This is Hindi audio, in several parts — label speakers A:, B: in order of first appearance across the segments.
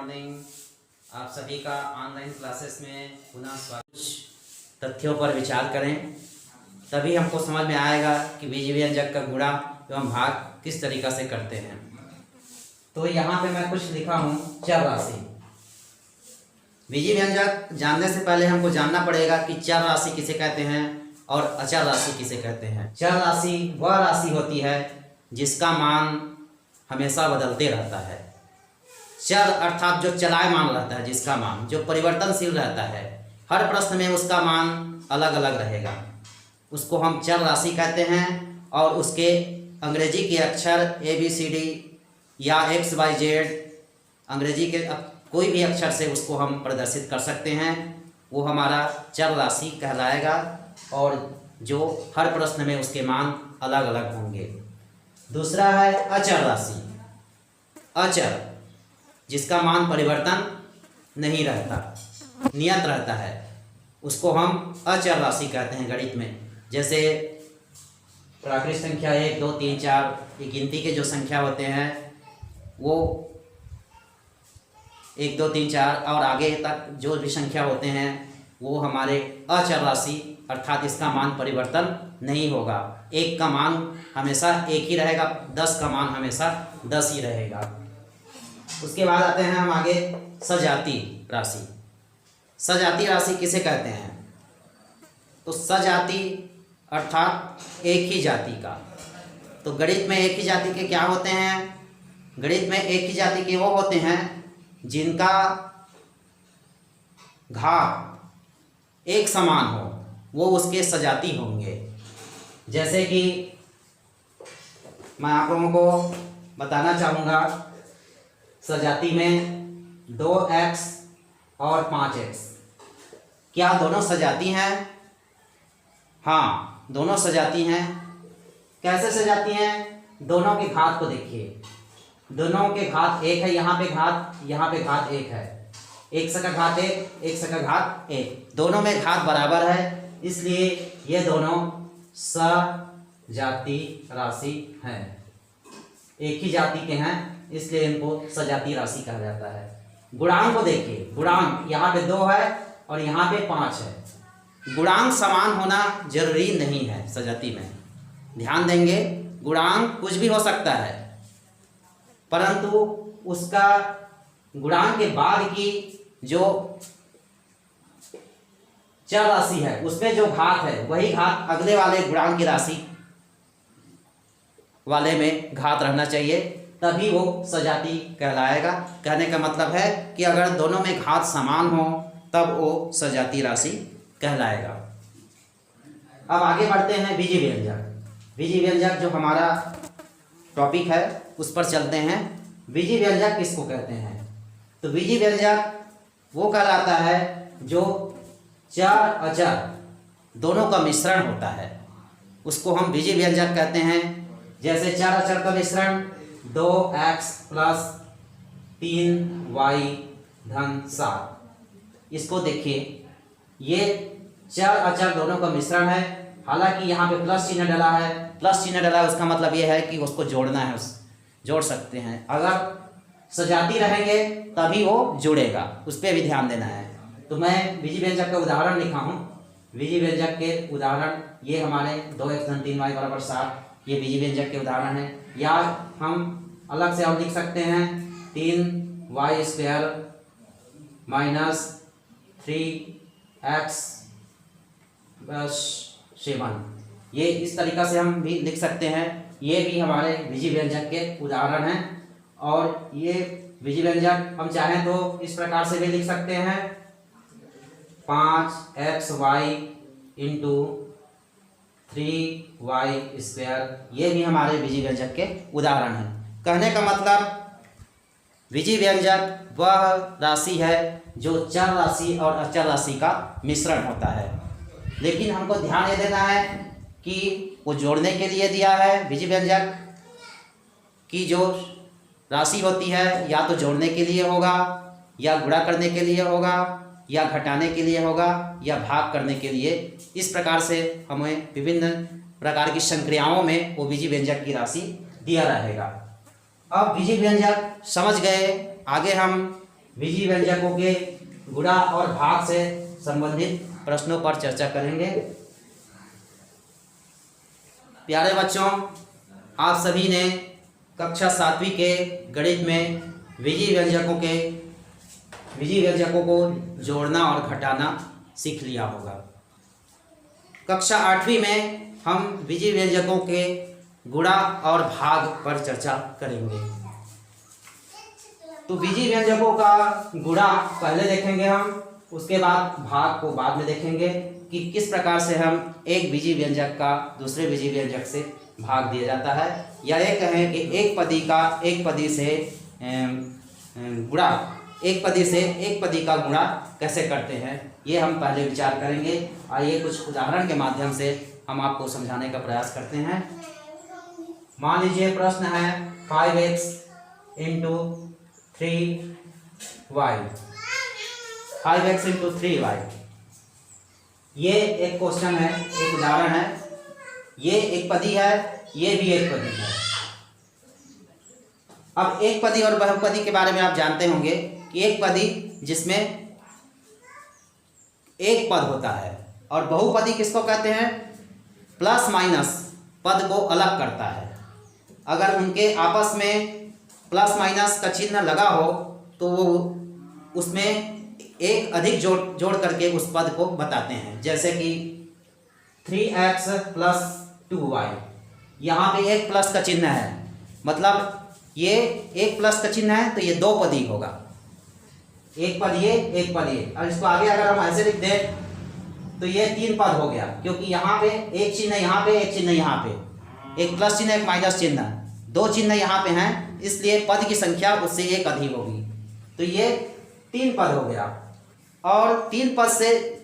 A: मॉर्निंग। आप सभी का ऑनलाइन क्लासेस में पुनः स्वागत। तथ्यों पर विचार करें, तभी हमको समझ में आएगा कि बीजीय व्यंजक का गुणा एवं भाग किस तरीक़ा से करते हैं। तो यहाँ पे मैं कुछ लिखा हूँ चर राशि। बीजीय व्यंजक जानने से पहले हमको जानना पड़ेगा कि चर राशि किसे कहते हैं और अचर राशि किसे कहते हैं। चर राशि वह राशि होती है जिसका मान हमेशा बदलते रहता है। चर अर्थात जो चलायमान रहता है, जिसका मान जो परिवर्तनशील रहता है, हर प्रश्न में उसका मान अलग अलग रहेगा, उसको हम चर राशि कहते हैं। और उसके अंग्रेजी के अक्षर ABCD या XYZ, अंग्रेजी के कोई भी अक्षर से उसको हम प्रदर्शित कर सकते हैं, वो हमारा चर राशि कहलाएगा। और जो हर प्रश्न में उसके मान अलग अलग होंगे। दूसरा है अचर राशि। अचर जिसका मान परिवर्तन नहीं रहता, नियत रहता है, उसको हम अचर राशि कहते हैं गणित में। जैसे प्राकृत संख्या 1, 2, 3, 4 ये गिनती के जो संख्या होते हैं वो 1, 2, 3, 4 और आगे तक जो भी संख्या होते हैं वो हमारे अचर राशि अर्थात इसका मान परिवर्तन नहीं होगा। 1 का मान हमेशा 1 ही रहेगा, 10 का मान हमेशा 10 ही रहेगा। उसके बाद आते हैं हम आगे सजाती राशि। सजाती राशि किसे कहते हैं? तो सजाती अर्थात एक ही जाति का। तो गणित में एक ही जाति के क्या होते हैं? गणित में एक ही जाति के वो होते हैं जिनका घात एक समान हो, वो उसके सजाती होंगे। जैसे कि मैं आप लोगों को बताना चाहूँगा, सजाती में 2x और 5x क्या दोनों सजाती हैं? हाँ, दोनों सजाती हैं। कैसे सजाती हैं? दोनों के घात को देखिए, दोनों के घात 1 है, यहाँ पे घात 1 है। 1 से का घात 1, 1 से का घात 1, दोनों में घात बराबर है, इसलिए ये दोनों सजाती राशि हैं। एक ही जाति के हैं, इसलिए इनको सजाती राशि कहा जाता है। गुणांक को देखिए, गुणांक यहाँ पे 2 है और यहाँ पे 5 है। गुणांक समान होना जरूरी नहीं है सजाती में, ध्यान देंगे। गुणांक कुछ भी हो सकता है, परंतु उसका गुणांक के बाद की जो चर राशि है उसमें जो घात है वही घात अगले वाले गुणांक की राशि वाले में घात रहना चाहिए, तभी वो सजाती कहलाएगा। कहने का मतलब है कि अगर दोनों में घात समान हो तब वो सजाती राशि कहलाएगा। अब आगे बढ़ते हैं बीजीय व्यंजक। बीजीय व्यंजक जो हमारा टॉपिक है उस पर चलते हैं। बीजीय व्यंजक किसको कहते हैं? तो बीजीय व्यंजक वो कहलाता है जो चर अचर दोनों का मिश्रण होता है, उसको हम बीजीय व्यंजक कहते हैं। जैसे चर अचर का मिश्रण 2x + 3y + 7। इसको देखिए, ये चर अचर दोनों का मिश्रण है। हालांकि यहाँ पे प्लस चिन्ह डला है, प्लस चिन्ह डला है उसका मतलब ये है कि उसको जोड़ना है, जोड़ सकते हैं। अगर सजाती रहेंगे तभी वो जुड़ेगा, उस पर भी ध्यान देना है। तो मैं बीजीय व्यंजक का उदाहरण लिखा हूँ। बीजीय व्यंजक के उदाहरण ये हमारे 2x + 3y = 7, ये बीजीय व्यंजक के उदाहरण है। या हम अलग से और लिख सकते हैं 3y² - 3x + 7। ये इस तरीक़ा से हम भी लिख सकते हैं। ये भी हमारे बीजीय व्यंजक के उदाहरण हैं। और ये बीजीय व्यंजक हम चाहें तो इस प्रकार से भी लिख सकते हैं 5xy × 3y²। ये भी हमारे बीजीय व्यंजक के उदाहरण हैं। कहने का मतलब बीजीय व्यंजक वह राशि है जो चर राशि और अचर राशि का मिश्रण होता है। लेकिन हमको ध्यान ये देना है कि वो जोड़ने के लिए दिया है। बीजीय व्यंजक की जो राशि होती है या तो जोड़ने के लिए होगा, या गुणा करने के लिए होगा, या घटाने के लिए होगा, या भाग करने के लिए। इस प्रकार से हमें विभिन्न प्रकार की संक्रियाओं में वो बीजीय व्यंजक की राशि दिया रहेगा। अब बीजीय व्यंजक समझ गए, आगे हम बीजीय व्यंजकों के गुणा और भाग से संबंधित प्रश्नों पर चर्चा करेंगे। प्यारे बच्चों, आप सभी ने कक्षा 7वीं के गणित में बीजीय व्यंजकों को जोड़ना और घटाना सीख लिया होगा। कक्षा 8वीं में हम बीजीय व्यंजकों के गुणा और भाग पर चर्चा करेंगे। तो बीजीय व्यंजकों का गुणा पहले देखेंगे हम, उसके बाद भाग को बाद में देखेंगे कि किस प्रकार से हम एक बीजीय व्यंजक का दूसरे बीजीय व्यंजक से भाग दिया जाता है, या ये कहें कि एक पदी का गुणा कैसे करते हैं, ये हम पहले विचार करेंगे। आइए कुछ उदाहरण के माध्यम से हम आपको समझाने का प्रयास करते हैं। मान लीजिए प्रश्न है 5x into 3y, 5x into 3y। ये एक क्वेश्चन है, एक उदाहरण है। ये एक पदी है, ये भी एक पदी है। अब एक पदी और बहुपदी के बारे में आप जानते होंगे कि एक पदी जिसमें एक पद होता है, और बहुपदी किसको कहते हैं? प्लस माइनस पद को अलग करता है। अगर उनके आपस में प्लस माइनस का चिन्ह लगा हो तो वो उसमें एक अधिक जोड़ करके उस पद को बताते हैं। जैसे कि 3x प्लस 2y, यहाँ पे एक प्लस का चिन्ह है, मतलब ये एक प्लस का चिन्ह है तो ये दो पदी होगा। एक पद ये, एक पद ये। और इसको आगे अगर हम ऐसे लिख दें तो ये 3 पद हो गया, क्योंकि यहाँ पे एक चिन्ह यहाँ पे, एक चिन्ह यहाँ पे, एक प्लस चिन्ह एक माइनस चिन्ह, दो चिन्ह यहाँ पे हैं, इसलिए पद की संख्या उससे एक अधिक होगी। तो ये 3 पद हो गया। और 3 पद से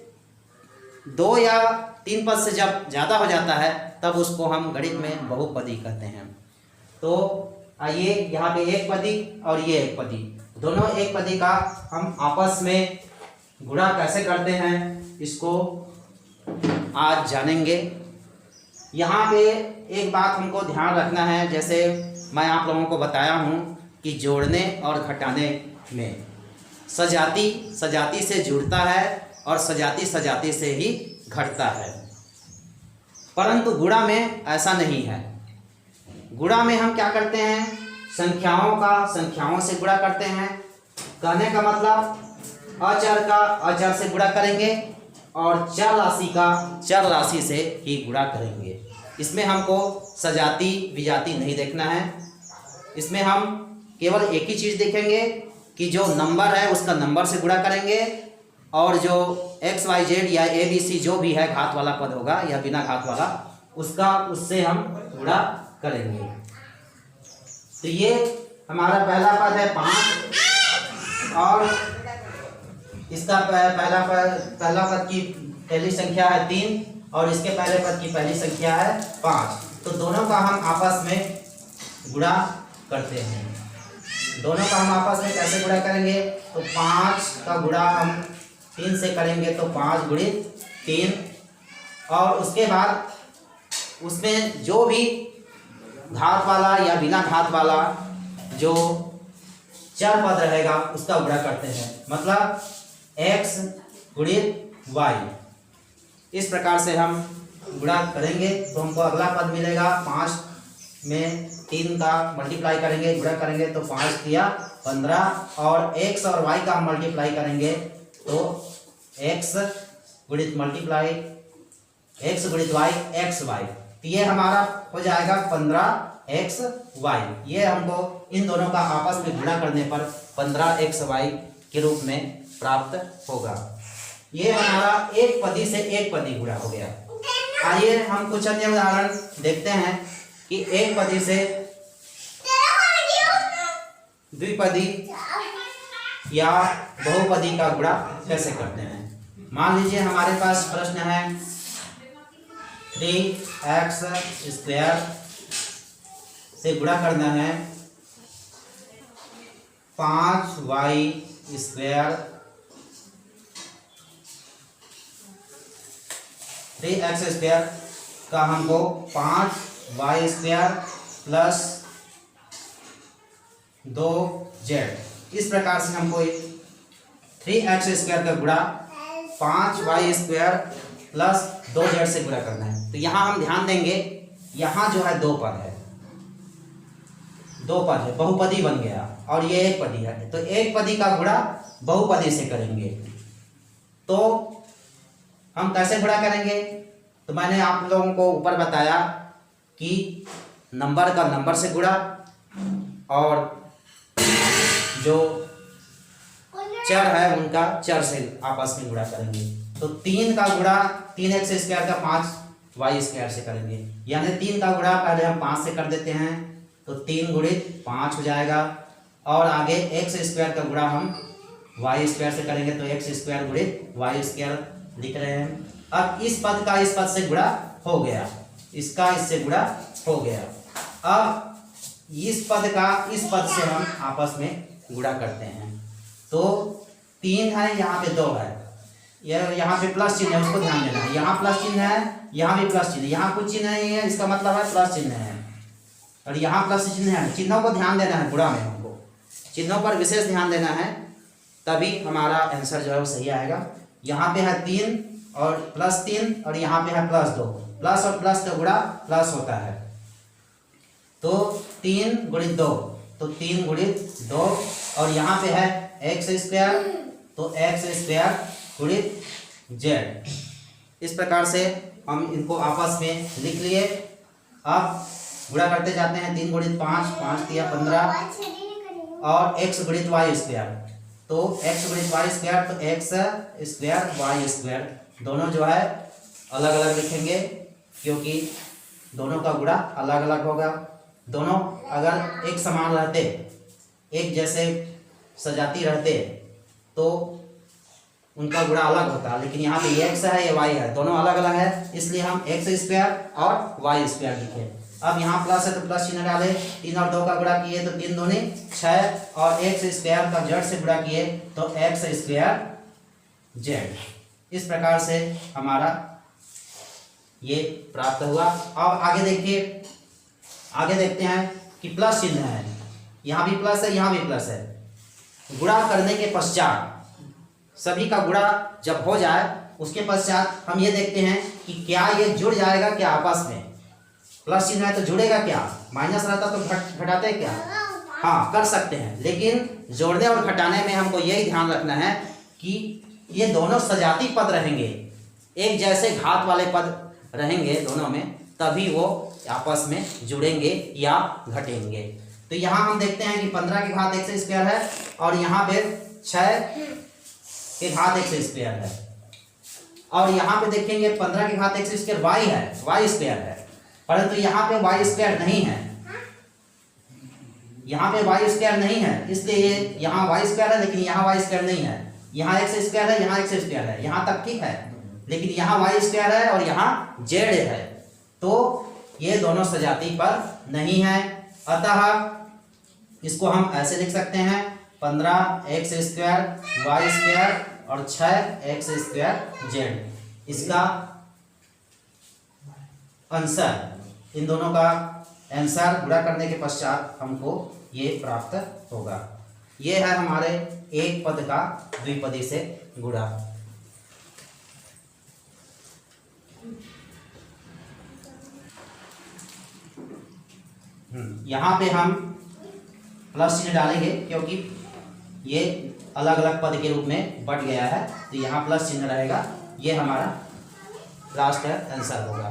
A: 2 या 3 पद से जब ज़्यादा हो जाता है तब उसको हम गणित में बहुपदी कहते हैं। तो आइए यहाँ पे एक पदी और ये एक पदी, दोनों एक पदी का हम आपस में गुणा कैसे करते हैं इसको आज जानेंगे। यहाँ पे एक बात हमको ध्यान रखना है, जैसे मैं आप लोगों को बताया हूँ कि जोड़ने और घटाने में सजाती से जुड़ता है और सजाती से ही घटता है, परंतु गुणा में ऐसा नहीं है। गुणा में हम क्या करते हैं? संख्याओं से गुणा करते हैं। कहने का मतलब अचर का अचर से गुणा करेंगे और चर राशि का चर राशि से ही गुणा करेंगे। इसमें हमको सजाती विजाती नहीं देखना है। इसमें हम केवल एक ही चीज़ देखेंगे कि जो नंबर है उसका नंबर से गुणा करेंगे, और जो XYZ या ABC जो भी है घात वाला पद होगा या बिना घात वाला, उससे हम गुणा करेंगे। तो ये हमारा पहला पद है 5, और इसका पहला पद की पहली संख्या है 3, और इसके पहले पद की पहली संख्या है 5। तो दोनों का हम आपस में गुणा करते हैं। दोनों का हम आपस में कैसे गुणा करेंगे? तो 5 का गुणा हम 3 से करेंगे, तो 5 गुणित 3, और उसके बाद उसमें जो भी घात वाला या बिना घात वाला जो चर पद रहेगा उसका गुणा करते हैं, मतलब x गुणित y। इस प्रकार से हम गुणा करेंगे तो हमको अगला पद मिलेगा। 5 में 3 का मल्टीप्लाई करेंगे, गुणा करेंगे तो 5 दिया 15, और x और y का हम मल्टीप्लाई करेंगे तो x गुणित y xy, तो ये हमारा हो जाएगा 15xy। ये हमको इन दोनों का आपस में गुणा करने पर 15xy के रूप में प्राप्त होगा। ये हमारा एक पदी से एक पदी गुणा हो गया। आइए हम कुछ अन्य उदाहरण देखते हैं कि एक पदी से द्विपदी या बहुपदी का गुणा कैसे करते हैं। मान लीजिए हमारे पास प्रश्न है 3x स्क्वायर से गुणा करना है 5y स्क्वायर। 3x स्क्वायर का हमको 5y स्क्वायर प्लस 2z, इस प्रकार से हमको 3x स्क्वायर का गुणा 5y स्क्वायर प्लस 2z से गुणा करना है। तो यहाँ हम ध्यान देंगे, यहाँ जो है दो पद है, बहुपदी बन गया और ये एक पदी है, तो एक पदी का गुणा बहुपदी से करेंगे। तो हम कैसे गुणा करेंगे? तो मैंने आप लोगों को ऊपर बताया कि नंबर का नंबर से गुणा और जो चर है उनका चर से आपस में गुणा करेंगे। तो 3 का गुणा 3x स्क्वायर का 5y स्क्वायर से करेंगे, यानी 3 का गुणा पहले हम 5 से कर देते हैं, तो 3 गुणित 5 हो जाएगा। और आगे x स्क्वायर का गुणा हम y स्क्वायर से करेंगे, तो x स्क्वायर गुणित y स्क्वायर लिख रहे हैं। अब इस पद का इस पद से गुणा हो गया, इसका इससे गुणा हो गया। अब इस पद का इस पद से हम आपस में गुणा करते हैं। तो 3 है, यहाँ पे 2 है, यहाँ पे प्लस चिन्ह है, उसको ध्यान देना है। यहाँ प्लस चिन्ह है, यहाँ भी प्लस चिन्ह है, यहाँ कुछ चिन्ह नहीं है, इसका मतलब है प्लस चिन्ह है, और यहाँ प्लस चिन्ह है। चिन्हों को ध्यान देना है, गुणा में हमको चिन्हों पर विशेष ध्यान देना है, तभी हमारा आंसर जो है वो सही आएगा। यहाँ पे है 3 और प्लस 3 और यहाँ पे है प्लस 2, प्लस और प्लस का गुणा प्लस होता है। तो 3 गुणित 2, तो 3 गुणित 2, और यहाँ पे है x स्क्वायर, तो x स्क्वायर गुणित z। इस प्रकार से हम इनको आपस में लिख लिए। अब गुणा करते जाते हैं, 3 गुणित 5, 5 दिया 15, और x गुणित y स्क्वायर, तो x गुणित y स्क्वायर, तो x स्क्वायर y स्क्वायर, दोनों जो है अलग अलग लिखेंगे क्योंकि दोनों का गुणा अलग अलग होगा। दोनों अगर एक समान रहते, एक जैसे सजाती रहते, तो उनका गुणा अलग होता, लेकिन यहाँ पे x है, ये y है, दोनों अलग अलग है, इसलिए हम x स्क्वायर और y स्क्वायर लिखे। अब यहाँ प्लस है तो प्लस चिन्ह डाले, 3 और 2 का गुणा किए तो 3 दूनी 6, और x स्क्वायर का z से गुणा किए तो x स्क्वायर z। इस प्रकार से हमारा ये प्राप्त हुआ। अब आगे देखिए, आगे देखते हैं कि प्लस चिन्ह है, यहाँ भी प्लस है, यहाँ भी प्लस है। गुणा करने के पश्चात सभी का गुणा जब हो जाए, उसके पश्चात हम ये देखते हैं कि क्या ये जुड़ जाएगा क्या आपस में। प्लस चिन्ह है तो जुड़ेगा क्या, माइनस रहता तो घटाते क्या, हाँ कर सकते हैं, लेकिन जोड़ने और घटाने में हमको यही ध्यान रखना है कि ये दोनों सजाती पद रहेंगे, एक जैसे घात वाले पद रहेंगे दोनों में, तभी वो आपस में जुड़ेंगे या घटेंगे। तो यहाँ हम देखते हैं कि 15 के घात x स्क्वायर है और यहाँ पे 6 के घात x स्क्वायर है, और यहाँ पे देखेंगे 15 के घात x स्क्वायर y है, y स्क्वायर है, परंतु यहाँ पे y स्क्वायर नहीं है, यहाँ पे y स्क्वायर नहीं है, इसलिए यहाँ y स्क्वायर है लेकिन यहाँ y स्क्वायर नहीं है। यहाँ x स्क्वायर है, यहाँ x स्क्वायर है, यहाँ तक ठीक है, लेकिन यहाँ y स्क्वायर है और यहाँ z है, तो ये दोनों सजाती पर नहीं है। अतः इसको हम ऐसे लिख सकते हैं, 15x स्क्वायर y स्क्वायर और 6x स्क्वायर z। इसका आंसर, इन दोनों का आंसर गुणा करने के पश्चात हमको ये प्राप्त होगा। ये है हमारे एक पद का द्विपदी से गुणा। यहाँ पे हम प्लस चिन्ह डालेंगे क्योंकि ये अलग अलग पद के रूप में बट गया है, तो यहाँ प्लस चिन्ह रहेगा। ये हमारा लास्ट आंसर होगा।